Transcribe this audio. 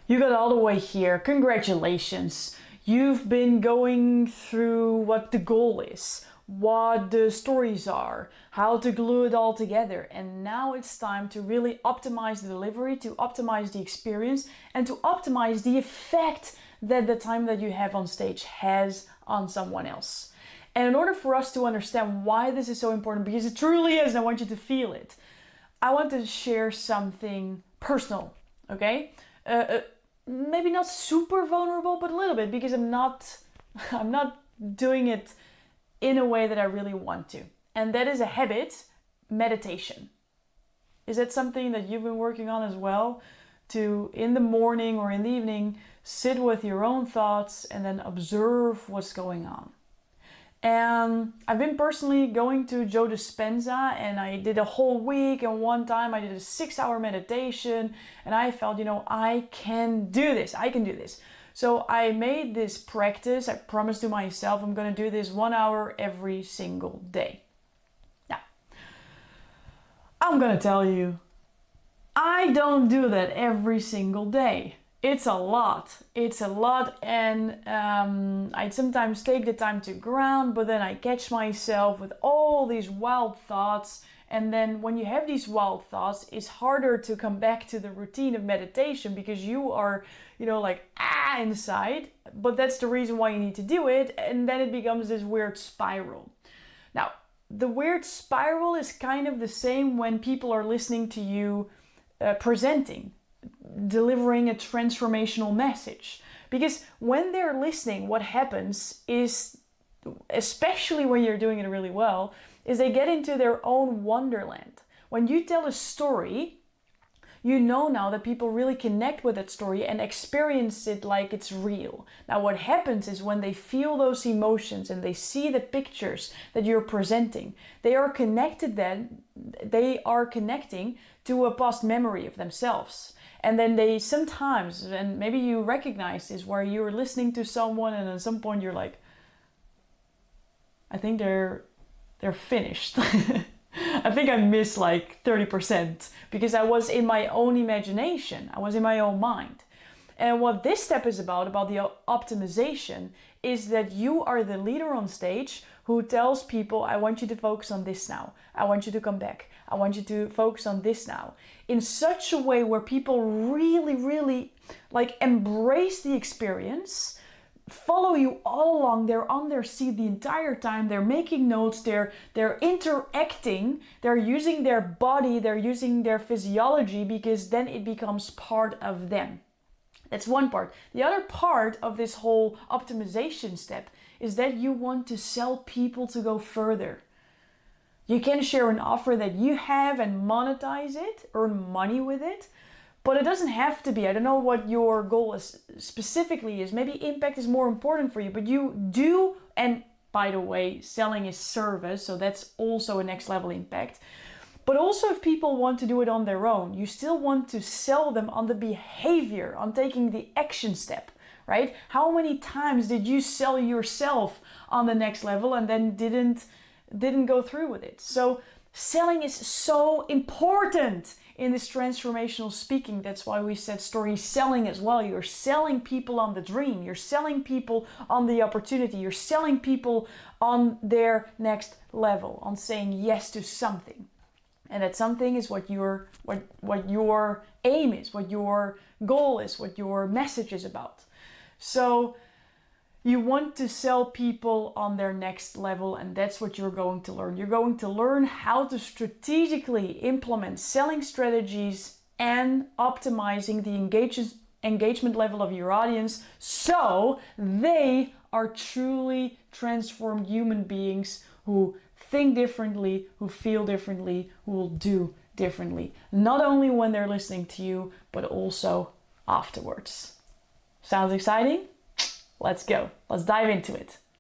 You got all the way here. Congratulations. You've been going through what the goal is, what the stories are, how to glue it all together. And now it's time to really optimize the delivery, to optimize the experience, and to optimize the effect that the time that you have on stage has on someone else. And in order for us to understand why this is so important, because it truly is, and I want you to feel it, I want to share something personal, okay? Maybe not super vulnerable, but a little bit, because I'm not doing it in a way that I really want to. And that is a habit, meditation. Is that something that you've been working on as well? To, in the morning or in the evening, sit with your own thoughts and then observe what's going on. And I've been personally going to Joe Dispenza, and I did a whole week, and one time I did a 6-hour meditation, and I felt, I can do this. I can do this. So I made this practice. I promised to myself I'm going to do this 1 hour every single day. Now, I'm going to tell you, I don't do that every single day. It's a lot. It's a lot, and I sometimes take the time to ground, but then I catch myself with all these wild thoughts. And then when you have these wild thoughts, it's harder to come back to the routine of meditation because you are, inside. But that's the reason why you need to do it, and then it becomes this weird spiral. Now, the weird spiral is kind of the same when people are listening to you presenting, delivering a transformational message. Because when they're listening, what happens is, especially when you're doing it really well, is they get into their own wonderland. When you tell a story, you know now that people really connect with that story and experience it like it's real. Now what happens is when they feel those emotions and they see the pictures that you're presenting, they are connecting to a past memory of themselves. And then they sometimes, and maybe you recognize this, where you're listening to someone and at some point you're like, I think they're finished. I think I missed like 30% because I was in my own imagination. I was in my own mind. And what this step is about the optimization, is that you are the leader on stage who tells people, I want you to focus on this now. I want you to come back. I want you to focus on this now. In such a way where people really, really embrace the experience, follow you all along. They're on their seat the entire time. They're making notes. They're interacting. They're using their body. They're using their physiology, because then it becomes part of them. That's one part. The other part of this whole optimization step is that you want to sell people to go further. You can share an offer that you have and monetize it, earn money with it, but it doesn't have to be. I don't know what your goal is specifically is. Maybe impact is more important for you, but you do, and by the way, selling is service, so that's also a next level impact. But also if people want to do it on their own, you still want to sell them on the behavior, on taking the action step, right? How many times did you sell yourself on the next level and then didn't go through with it? So selling is so important in this transformational speaking. That's why we said story selling as well. You're selling people on the dream. You're selling people on the opportunity. You're selling people on their next level, on saying yes to something. And that something is what your aim is, what your goal is, what your message is about. So you want to sell people on their next level, and that's what you're going to learn. You're going to learn how to strategically implement selling strategies and optimizing the engagement level of your audience, so they are truly transformed human beings who think differently, who feel differently, who will do differently. Not only when they're listening to you, but also afterwards. Sounds exciting? Let's go. Let's dive into it.